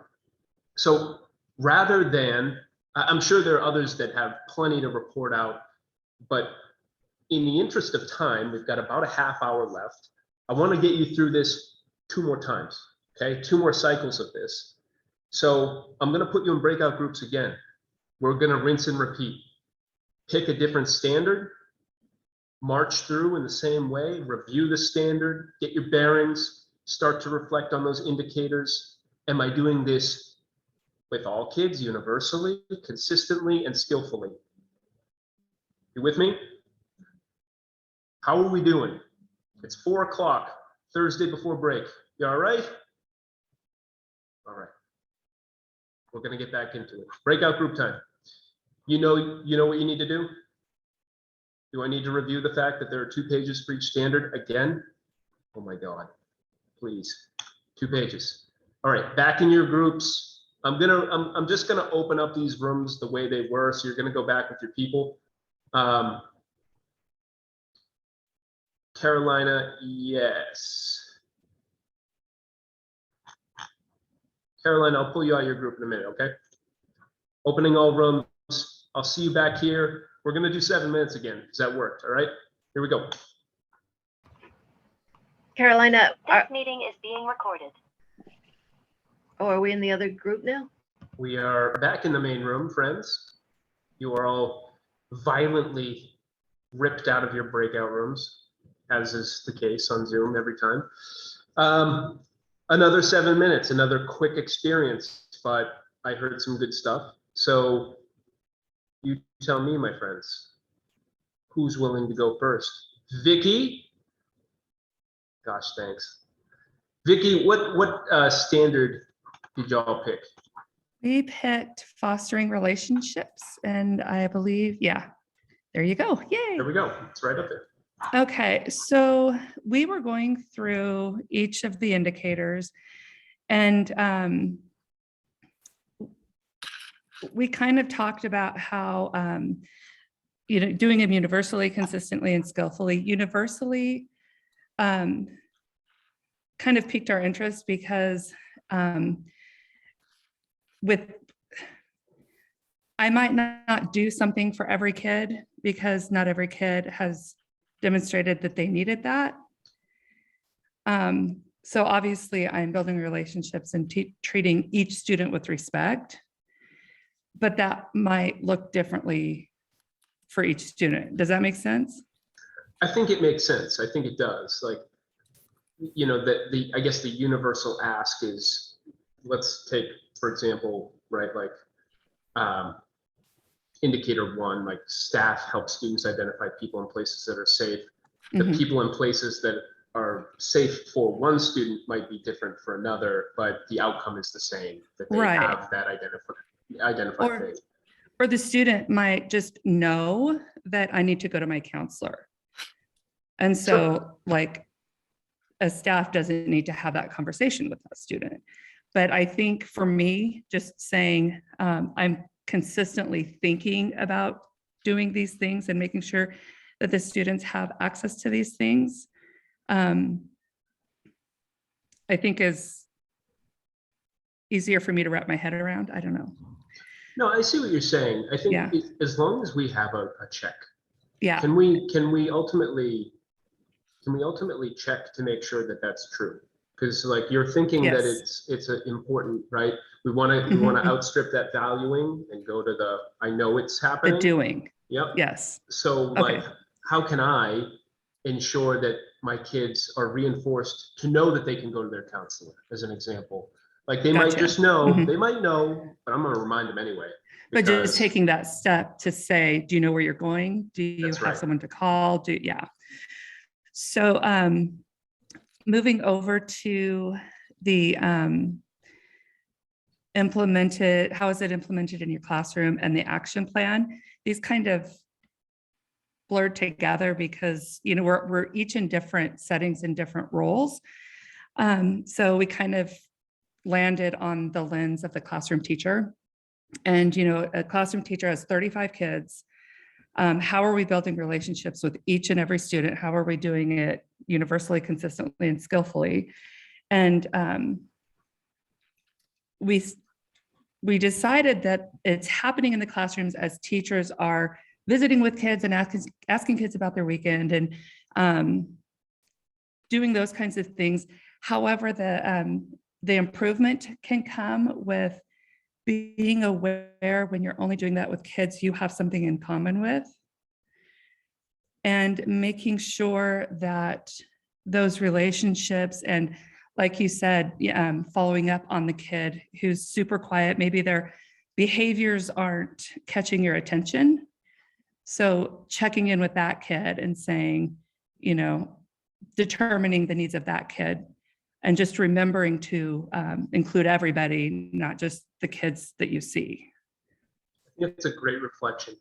So rather than, I'm sure there are others that have plenty to report out, but in the interest of time, we've got about a half hour left. I want to get you through this 2 more times, okay? 2 more cycles of this. So I'm going to put you in breakout groups again. We're going to rinse and repeat. Pick a different standard, march through in the same way, review the standard, get your bearings, start to reflect on those indicators. Am I doing this with all kids universally, consistently, and skillfully? You with me? How are we doing? It's 4 o'clock, Thursday before break. You all right? All right. We're gonna get back into it. Breakout group time. You know what you need to do? Do I need to review the fact that there are 2 pages for each standard again? Oh my God, please, 2 pages. All right, back in your groups. I'm just gonna open up these rooms the way they were. So you're gonna go back with your people. Carolina, yes. Carolina, I'll pull you out of your group in a minute, okay? Opening all rooms. I'll see you back here. We're gonna do 7 minutes again, because that worked, all right? Here we go. Carolina, This meeting is being recorded. are we in the other group now? We are back in the main room, friends. You are all violently ripped out of your breakout rooms, as is the case on Zoom every time. Another 7 minutes, another quick experience, but I heard some good stuff. So you tell me, my friends, who's willing to go first? Vicky? Gosh, thanks. Vicky, what standard did y'all pick? We picked fostering relationships, and I believe, yeah, there you go. Yay. There we go. It's right up there. Okay, so we were going through each of the indicators, and we kind of talked about how, doing them universally, consistently, and skillfully. Universally kind of piqued our interest because I might not do something for every kid because not every kid has demonstrated that they needed that. So obviously I'm building relationships and treating each student with respect, but that might look differently for each student. Does that make sense? I think it makes sense. I think it does. Like, I guess the universal ask is, let's take, for example, right, like indicator 1, like staff help students identify people in places that are safe. The people in places that are safe for one student might be different for another, but the outcome is the same, that they Right. have that identifier. identify Or- faith. Or the student might just know that I need to go to my counselor. And so like a staff doesn't need to have that conversation with that student. But I think for me, just saying I'm consistently thinking about doing these things and making sure that the students have access to these things, I think is easier for me to wrap my head around. I don't know. No, I see what you're saying. I think Yeah. as long as we have a check, Yeah, can we ultimately check to make sure that that's true? Because like you're thinking that Yes. it's a important, right? We want to Mhm. outstrip that valuing and go to the I know it's the happening. doing, Yep. yes. So Okay. like, how can I ensure that my kids are reinforced to know that they can go to their counselor, as an example? Like they might Gotcha. just know, Mhm. they might know, but I'm gonna remind them anyway. But just because- taking that step to say, do you know where you're going? Do you That's have right. someone to call? Yeah. So moving over to the implemented, how is it implemented in your classroom and the action plan? These kind of blurred together because, you know, we're each in different settings and different roles. So we kind of landed on the lens of the classroom teacher. And, you know, a classroom teacher has 35 kids. How are we building relationships with each and every student? How are we doing it universally, consistently, and skillfully? And we decided that it's happening in the classrooms as teachers are visiting with kids and asking kids about their weekend and doing those kinds of things. However, the improvement can come with being aware when you're only doing that with kids you have something in common with, and making sure that those relationships and, like you said, following up on the kid who's super quiet, maybe their behaviors aren't catching your attention. So checking in with that kid and saying, you know, determining the needs of that kid and just remembering to include everybody, not just the kids that you see. I think it's a great reflection,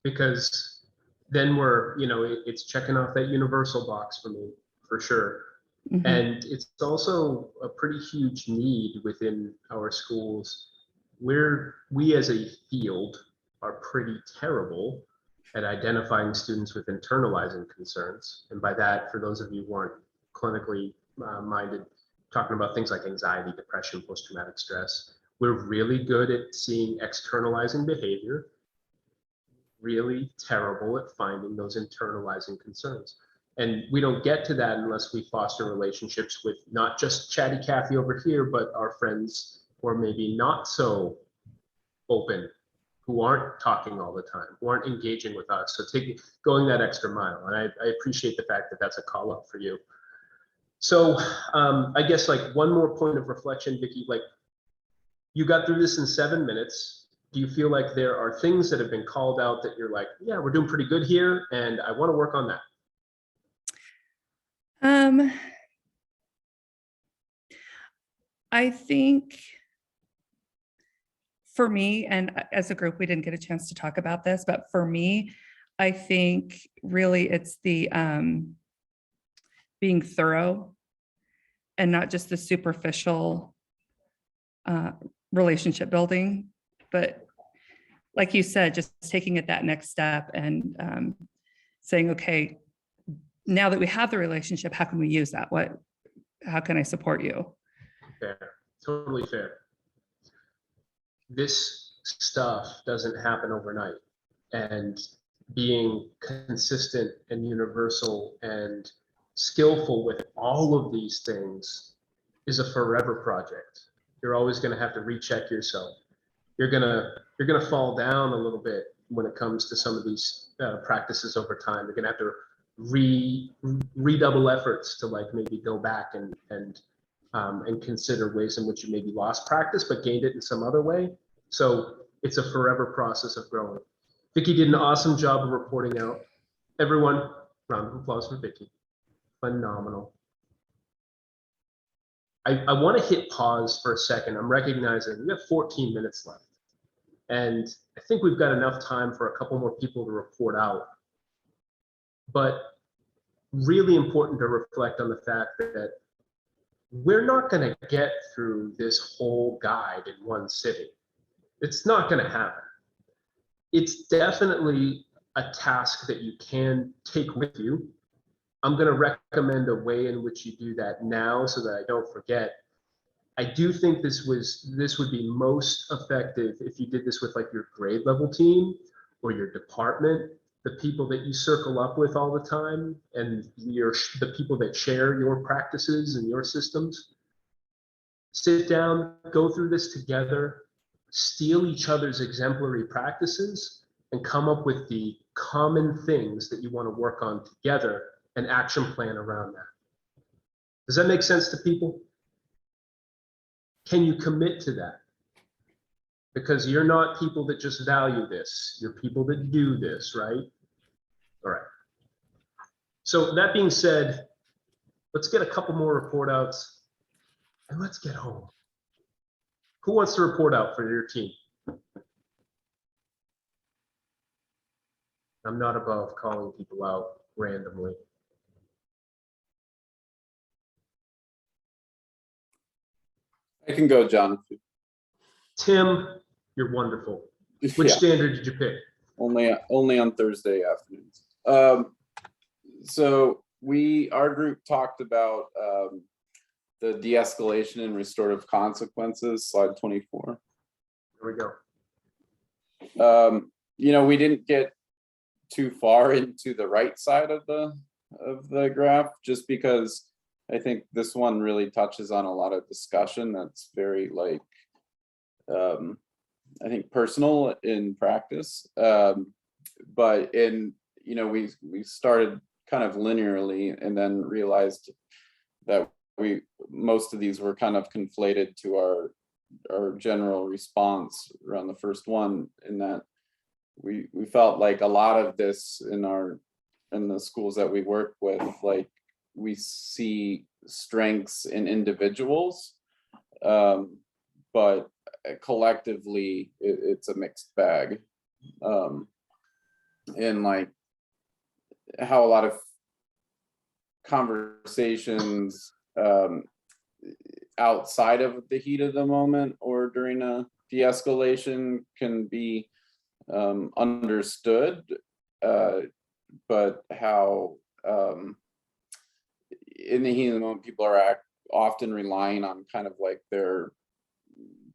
because then we're, you know, it's checking off that universal box for me, for sure. Mhm. And it's also a pretty huge need within our schools where we as a field are pretty terrible at identifying students with internalizing concerns. And by that, for those of you who aren't clinically minded, talking about things like anxiety, depression, post-traumatic stress, we're really good at seeing externalizing behavior, really terrible at finding those internalizing concerns. And we don't get to that unless we foster relationships with not just chatty Cathy over here, but our friends who are maybe not so open, who aren't talking all the time, who aren't engaging with us. So going that extra mile. And I appreciate the fact that that's a call out for you. So I guess like one more point of reflection, Vicki, like you got through this in 7 minutes. Do you feel like there are things that have been called out that you're like, yeah, we're doing pretty good here and I want to work on that? I think for me, and as a group, we didn't get a chance to talk about this, but for me, I think really it's the being thorough and not just the superficial relationship building, but like you said, just taking it that next step and saying, okay, now that we have the relationship, how can we use that? How can I support you? Fair, totally fair. This stuff doesn't happen overnight, and being consistent and universal and skillful with all of these things is a forever project. You're always going to have to recheck yourself. You're gonna fall down a little bit when it comes to some of these practices over time. You're gonna have to redouble efforts to like maybe go back and consider ways in which you maybe lost practice but gained it in some other way. So it's a forever process of growing. Vicki did an awesome job of reporting out. Everyone, round of applause for Vicki. Phenomenal. I want to hit pause for a second. I'm recognizing we have 14 minutes left. And I think we've got enough time for a couple more people to report out. But really important to reflect on the fact that we're not going to get through this whole guide in one sitting. It's not going to happen. It's definitely a task that you can take with you. I'm going to recommend a way in which you do that now so that I don't forget. I do think this would be most effective if you did this with like your grade level team or your department, the people that you circle up with all the time, and the people that share your practices and your systems. Sit down, go through this together, steal each other's exemplary practices, and come up with the common things that you want to work on together, an action plan around that. Does that make sense to people? Can you commit to that? Because you're not people that just value this, you're people that do this, right? All right. So that being said, let's get a couple more report outs and let's get home. Who wants to report out for your team? I'm not above calling people out randomly. I can go, John. Tim, you're wonderful. Which Yeah, standard did you pick? only on Thursday afternoons. So our group talked about the de-escalation and restorative consequences, slide 24. There we go. We didn't get too far into the right side of the graph, just because I think this one really touches on a lot of discussion that's very like I think personal in practice. But we started kind of linearly and then realized that most of these were kind of conflated to our general response around the first one, in that we felt like a lot of this in the schools that we work with, like we see strengths in individuals, but collectively it's a mixed bag. And like how a lot of conversations outside of the heat of the moment or during a de-escalation can be understood, but how in the heat of the moment people are often relying on kind of like their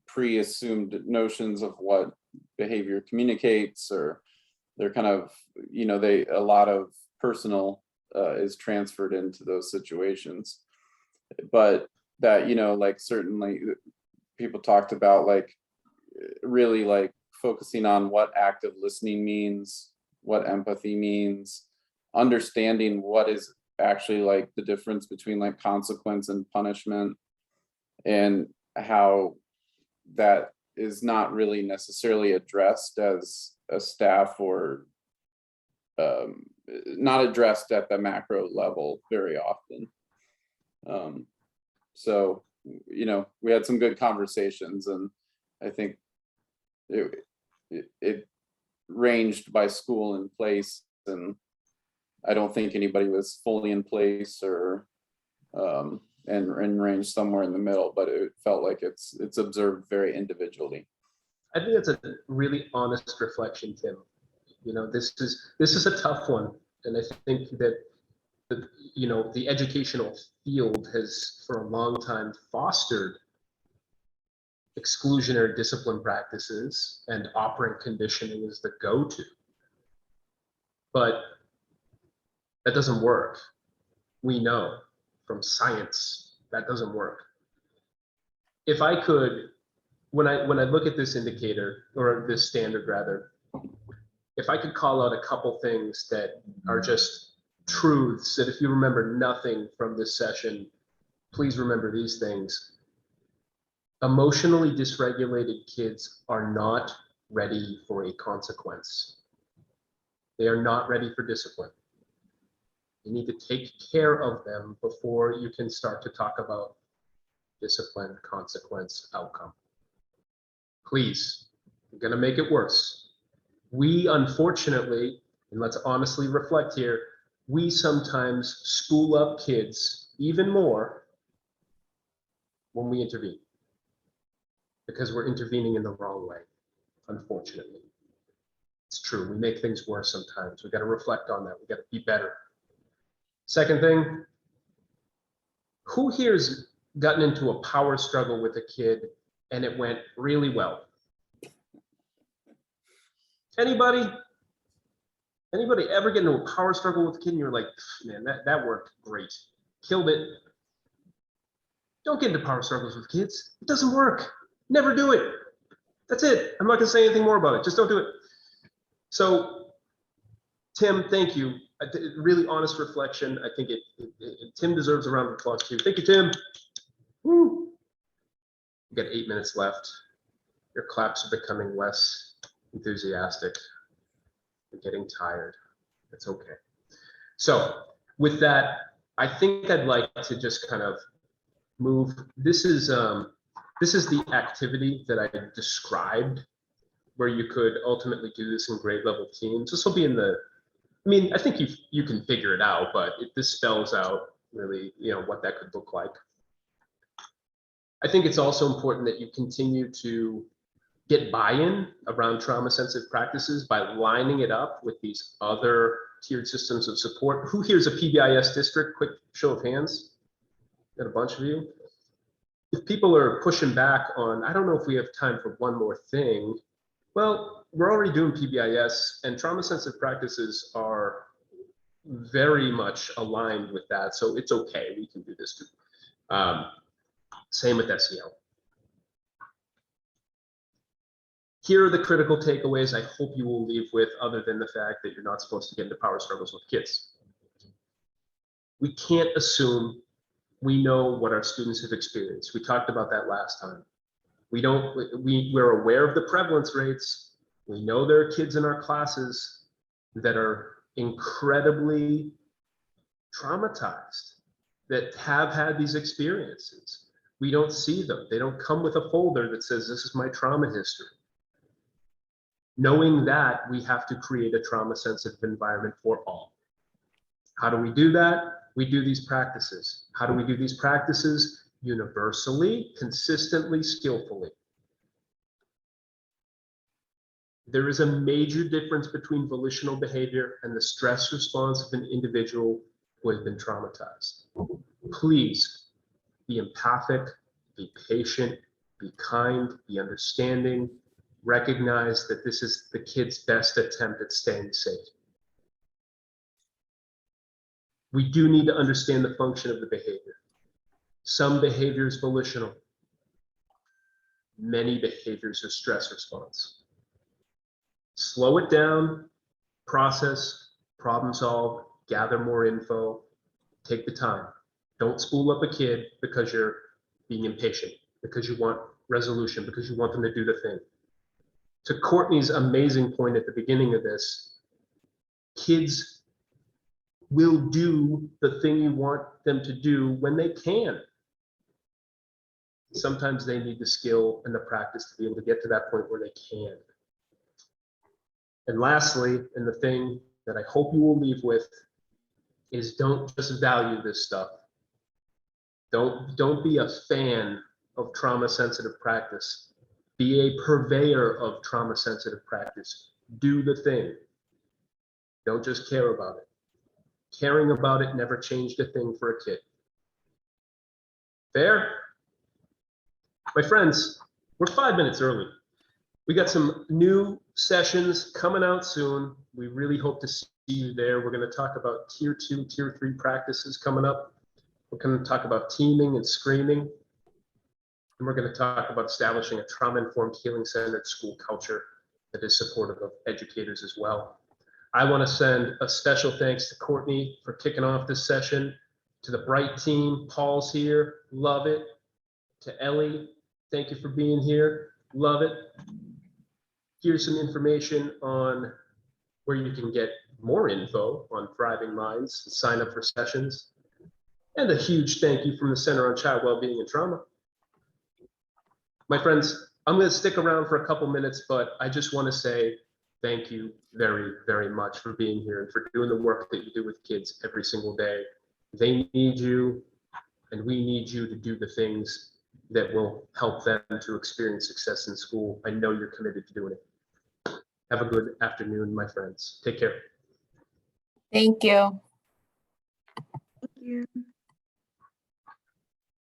pre-assumed notions of what behavior communicates, or they're kind of, a lot of personal is transferred into those situations. But that, like certainly people talked about like really like focusing on what active listening means, what empathy means, understanding what is actually like the difference between like consequence and punishment, and how that is not really necessarily addressed as a staff, or not addressed at the macro level very often. So, we had some good conversations, and I think it ranged by school and place, and I don't think anybody was fully in place or and ranged somewhere in the middle, but it felt like it's observed very individually. I think that's a really honest reflection, Tim. This is a tough one, and I think that the educational field has for a long time fostered exclusionary discipline practices, and operant conditioning is the go-to. But that doesn't work. We know from science that doesn't work. If I could, when I look at this indicator, or this standard rather, if I could call out a couple things that are just truths, that if you remember nothing from this session, please remember these things. Emotionally dysregulated kids are not ready for a consequence. They are not ready for discipline. You need to take care of them before you can start to talk about discipline, consequence, outcome. Please, you're gonna make it worse. We unfortunately, and let's honestly reflect here, we sometimes school up kids even more when we intervene, because we're intervening in the wrong way, unfortunately. It's true, we make things worse sometimes. We gotta reflect on that. We gotta be better. Second thing, who here's gotten into a power struggle with a kid and it went really well? Anybody? Anybody ever get into a power struggle with a kid and you're like, man, that worked great, killed it? Don't get into power struggles with kids. It doesn't work. Never do it. That's it. I'm not gonna say anything more about it. Just don't do it. So, Tim, thank you. Really honest reflection. I think Tim deserves a round of applause too. Thank you, Tim. Woo. You got 8 minutes left. Your claps are becoming less enthusiastic. You're getting tired. That's okay. So with that, I think I'd like to just kind of move. This is the activity that I described, where you could ultimately do this in grade level teams. This will be in the, I mean, I think you can figure it out, but this spells out really, what that could look like. I think it's also important that you continue to get buy-in around trauma-sensitive practices by lining it up with these other tiered systems of support. Who here's a PBIS district? Quick show of hands. Got a bunch of you. If people are pushing back on, I don't know if we have time for one more thing. Well, we're already doing PBIS, and trauma-sensitive practices are very much aligned with that, so it's okay. We can do this too. Same with SEL. Here are the critical takeaways I hope you will leave with, other than the fact that you're not supposed to get into power struggles with kids. We can't assume we know what our students have experienced. We talked about that last time. We're aware of the prevalence rates. We know there are kids in our classes that are incredibly traumatized, that have had these experiences. We don't see them. They don't come with a folder that says, this is my trauma history. Knowing that, we have to create a trauma-sensitive environment for all. How do we do that? We do these practices. How do we do these practices? Universally, consistently, skillfully. There is a major difference between volitional behavior and the stress response of an individual who has been traumatized. Please be empathic, be patient, be kind, be understanding. Recognize that this is the kid's best attempt at staying safe. We do need to understand the function of the behavior. Some behavior is volitional. Many behaviors are stress response. Slow it down, process, problem solve, gather more info, take the time. Don't spool up a kid because you're being impatient, because you want resolution, because you want them to do the thing. To Courtney's amazing point at the beginning of this, kids will do the thing you want them to do when they can. Sometimes they need the skill and the practice to be able to get to that point where they can. And lastly, and the thing that I hope you will leave with, is don't just value this stuff. Don't be a fan of trauma-sensitive practice. Be a purveyor of trauma-sensitive practice. Do the thing. Don't just care about it. Caring about it never changed a thing for a kid. Fair? My friends, we're 5 minutes early. We got some new sessions coming out soon. We really hope to see you there. We're going to talk about tier 2, tier 3 practices coming up. We're going to talk about teaming and screaming. And we're going to talk about establishing a trauma-informed, healing-centered school culture that is supportive of educators as well. I want to send a special thanks to Courtney for kicking off this session, to the Bright team. Paul's here, love it. To Ellie, thank you for being here, love it. Here's some information on where you can get more info on Thriving Minds and sign up for sessions. And a huge thank you from the Center on Child Wellbeing and Trauma. My friends, I'm going to stick around for a couple minutes, but I just want to say thank you very, very much for being here and for doing the work that you do with kids every single day. They need you, and we need you to do the things that will help them to experience success in school. I know you're committed to doing it. Have a good afternoon, my friends. Take care. Thank you. Thank you.